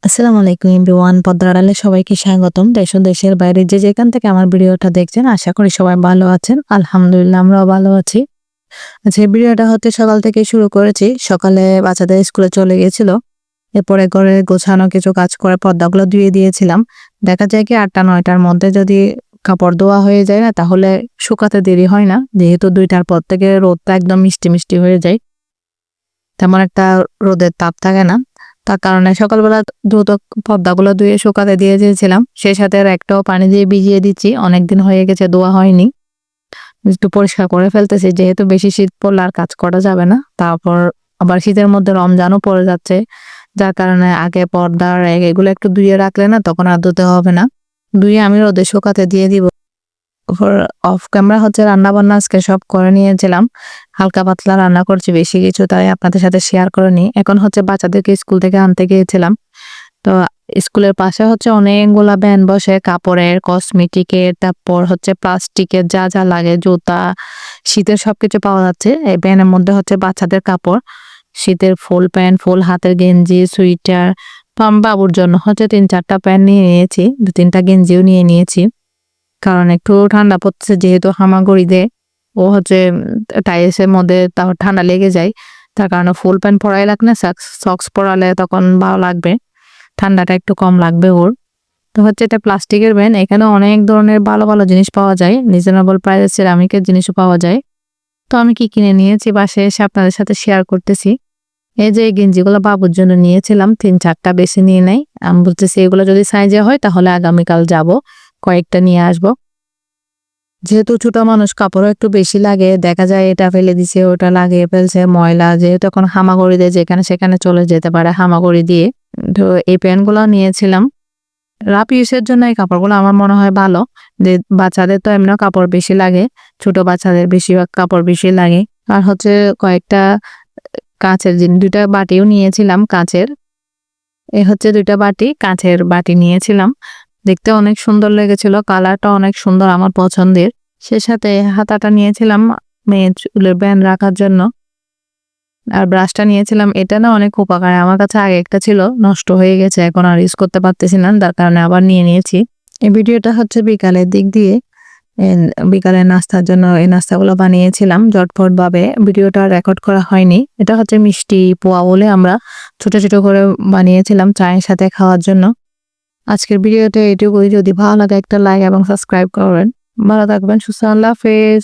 আসসালামু আলাইকুম এভরিওয়ান, পদ্মার আড়ালে সবাইকে স্বাগতম। দেশ ও দেশের বাইরে যে যেখান থেকে আমার ভিডিওটা দেখছেন, আশা করি সবাই ভালো আছেন। আলহামদুলিল্লাহ, আমরাও ভালো আছি। আচ্ছা, এই ভিডিওটা হতে সকাল থেকে শুরু করেছি। সকালে বাচ্চাদের স্কুলে চলে গিয়েছিল, এরপরে ঘরে গোছানো কিছু কাজ করে পর্দাগুলো ধুয়ে দিয়েছিলাম। দেখা যায় কি ৮টা-৯টার মধ্যে যদি কাপড় ধোয়া হয়ে যায় না, তাহলে শুকাতে দেরি হয় না, যেহেতু ২টার পর থেকে রোদটা একদম মিষ্টি মিষ্টি হয়ে যায়, তেমন একটা রোদের তাপ থাকে না। তার কারণে সকালবেলা দ্রুত পর্দাগুলো ধুয়ে শুকাতে দিয়ে দিয়েছিলাম। সেই সাথে আর একটাও পানি দিয়ে ভিজিয়ে দিচ্ছি, অনেকদিন হয়ে গেছে ধোয়া হয়নি। একটু পরিষ্কার করে ফেলতেছি, যেহেতু বেশি শীত পড়লে আর কাজ করা যাবে না। তারপর আবার শীতের মধ্যে রমজানও পড়ে যাচ্ছে, যার কারণে আগে পর্দা র‍্যাগ এগুলো একটু ধুয়ে রাখলে না, তখন আর ধুতে হবে না। ধুয়ে আমি রোদে শুকাতে দিয়ে দিব। অফ ক্যামেরা রান্না বান্না আজকে সব করে নিয়েছিলাম। হালকা পাতলা রান্না করছি, বেশি কিছু তাই আপনাদের সাথে শেয়ার করে নিই। এখন বাচ্চাদেরকে স্কুল থেকে আনতে গিয়েছিলাম। তো স্কুলের পাশে অনেকগুলা ভ্যান বসে, কাপড়ের, কসমেটিকের, তারপর প্লাস্টিকের যা যা লাগে, জুতা, শীতের সবকিছু পাওয়া যাচ্ছে। এই ভ্যানের মধ্যে বাচ্চাদের কাপড়, শীতের ফুল প্যান্ট, ফুল হাতের গেঞ্জি, সুইটার। তো আমি বাবুর জন্য ৩-৪টা প্যান্ট নিয়ে নিয়েছি, ২-৩টা গেঞ্জিও নিয়ে নিয়েছি, কারণ একটু ঠান্ডা পড়তেছে, যেহেতু হামাগুড়ি দেয়। ও টাইলসের মধ্যে তারপর ঠান্ডা লেগে যায়, তার কারণে ফুল প্যান্ট পরাই লাগবে না, সক্স পরালে তখন ভালো লাগবে, ঠান্ডাটা একটু কম লাগবে ওর। তো এটা প্লাস্টিকের ভ্যান, এখানে অনেক ধরনের ভালো ভালো জিনিস পাওয়া যায়, রিজনেবল প্রাইসে সিরামিকের জিনিসও পাওয়া যায়। তো আমি কি কিনে নিয়েছি বাসায় এসে আপনাদের সাথে শেয়ার করতেছি। এই যে গেঞ্জিগুলো বাবুর জন্য নিয়েছিলাম, ৩-৪টা, বেশি নিয়ে নাই। আমি বলতেছি এগুলো যদি সাইজে হয় তাহলে আগামীকাল যাব, কয়েকটা নিয়ে আসবো। যেহেতু ছোট মানুষ, কাপড়ও একটু বেশি লাগে, দেখা যায় এটা ফেলে দিছে, ওটা লাগিয়ে ফেলছে, ময়লা, যেহেতু এখন হামাগুড়ি দিয়ে যেখানে সেখানে চলে যেতে পারে হামাগুড়ি দিয়ে। তো এই প্যান্টগুলো নিয়েছিলাম। রাফ ইউজের জন্য এই কাপড়গুলো আমার মনে হয় ভালো। যে বাচ্চাদের তো এমনিও কাপড় বেশি লাগে, ছোট বাচ্চাদের বেশিরভাগ কাপড় বেশি লাগে। আর কয়েকটা কাঁচের জিনিস, 2টা বাটিও নিয়েছিলাম কাঁচের। এই 2টা বাটি, কাঁচের বাটি নিয়েছিলাম। দেখতে অনেক সুন্দর লেগেছিল, কালারটা অনেক সুন্দর, আমার পছন্দের। সে সাথে হাতাটা নিয়েছিলাম মেয়ের চুলের ব্যান্ড রাখার জন্য। আর ব্রাশটা নিয়েছিলাম, এটা না অনেক উপকার। আমার কাছে আগে একটা ছিল, নষ্ট হয়ে গেছে, এখন আর ইউজ করতে পারতেছি না, তার কারণে আবার নিয়ে নিয়েছি। এই ভিডিওটা বিকালের দিক দিয়ে, বিকালের নাস্তার জন্য এই নাস্তাগুলো বানিয়েছিলাম ঝটপট ভাবে। ভিডিওটা রেকর্ড করা হয়নি। এটা মিষ্টি পোয়া বলে আমরা ছোট ছোট করে বানিয়েছিলাম চায়ের সাথে খাওয়ার জন্য। আজকের ভিডিওতে এটুকুই। যদি ভালো লাগে একটা লাইক এবং সাবস্ক্রাইব করবেন। ভালো থাকবেন, সুস্থ, আল্লাহ হাফেজ।